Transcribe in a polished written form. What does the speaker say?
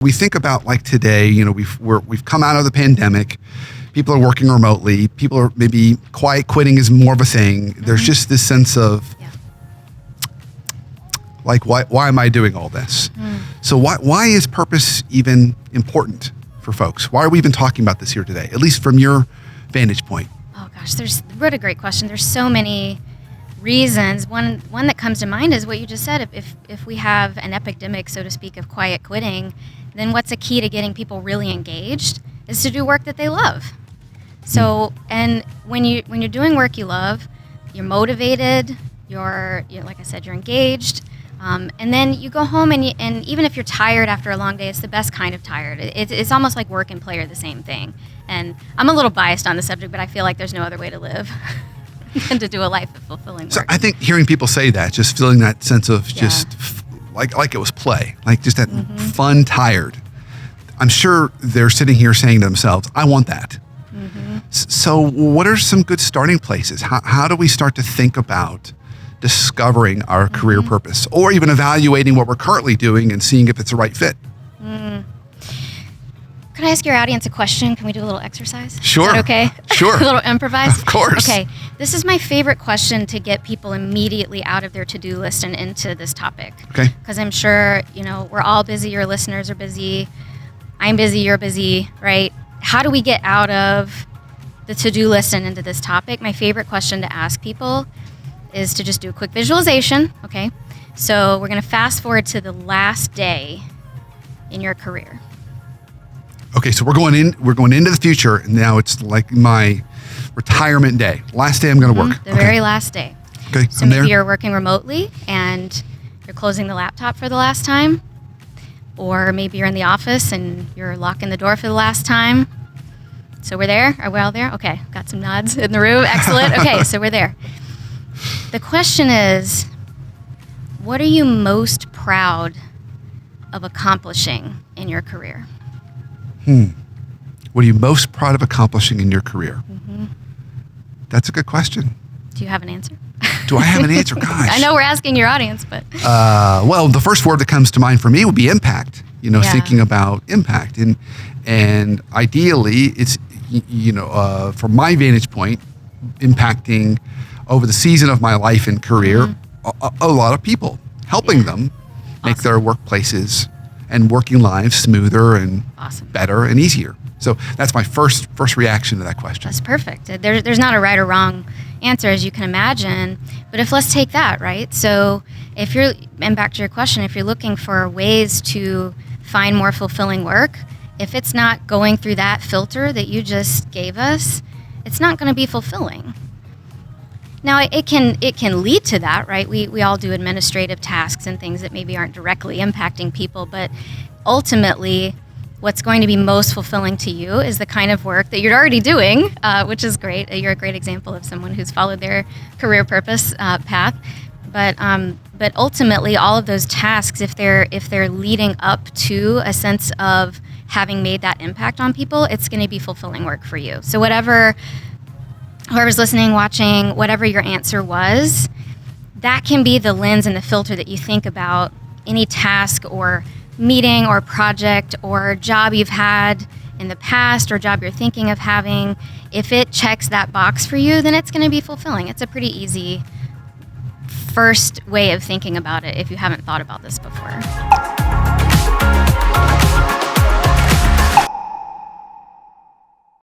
We think about like today, we've come out of the pandemic. People are working remotely. People are maybe quiet quitting is more of a thing. There's just this sense of like, why am I doing all this? So why is purpose even important for folks? Why are we even talking about this here today? At least from your vantage point. Oh gosh, what a great question. There's so many reasons. One that comes to mind is what you just said. If we have an epidemic, so to speak, of quiet quitting, then what's a key to getting people really engaged is to do work that they love. So, and when you're doing work you love, you're motivated, you're like I said, you're engaged, and then you go home and even if you're tired after a long day, it's the best kind of tired. It's almost like work and play are the same thing. And I'm a little biased on the subject, but I feel like there's no other way to live than to do a life of fulfilling work. So I think hearing people say that, just feeling that sense of just like it was play, like just that fun, tired. I'm sure they're sitting here saying to themselves, I want that. So what are some good starting places? How do we start to think about discovering our career purpose, or even evaluating what we're currently doing and seeing if it's the right fit? Can I ask your audience a question? Can we do a little exercise? Sure. Is that okay? Sure. A little improvise? Of course. Okay. This is my favorite question to get people immediately out of their to-do list and into this topic. Okay. Because I'm sure, we're all busy. Your listeners are busy. I'm busy. You're busy, right? How do we get out of the to-do list and into this topic? My favorite question to ask people is to just do a quick visualization. Okay. So we're going to fast forward to the last day in your career. Okay, so we're going into the future, and now it's like my retirement day. Last day I'm going to work. The very last day. Okay, so maybe you're working remotely and you're closing the laptop for the last time, or maybe you're in the office and you're locking the door for the last time. So we're there. Are we all there? Okay, got some nods in the room. Excellent. Okay, so we're there. The question is, what are you most proud of accomplishing in your career? What are you most proud of accomplishing in your career? That's a good question. Do you have an answer? Do I have an answer? Gosh. I know we're asking your audience, but. Well, the first word that comes to mind for me would be impact. Thinking about impact. And ideally, it's, from my vantage point, impacting over the season of my life and career, a lot of people, helping them make their workplaces and working lives smoother and better and easier. So that's my first reaction to that question. That's perfect. There's not a right or wrong answer, as you can imagine. But let's take that, right? So and back to your question, if you're looking for ways to find more fulfilling work, if it's not going through that filter that you just gave us, it's not going to be fulfilling. Now, it can lead to that, right? We all do administrative tasks and things that maybe aren't directly impacting people, but ultimately, what's going to be most fulfilling to you is the kind of work that you're already doing, which is great. You're a great example of someone who's followed their career purpose path. But ultimately, all of those tasks, if they're leading up to a sense of having made that impact on people, it's going to be fulfilling work for you. So whoever's listening, watching, whatever your answer was, that can be the lens and the filter that you think about any task or meeting or project or job you've had in the past or job you're thinking of having. If it checks that box for you, then it's going to be fulfilling. It's a pretty easy first way of thinking about it if you haven't thought about this before.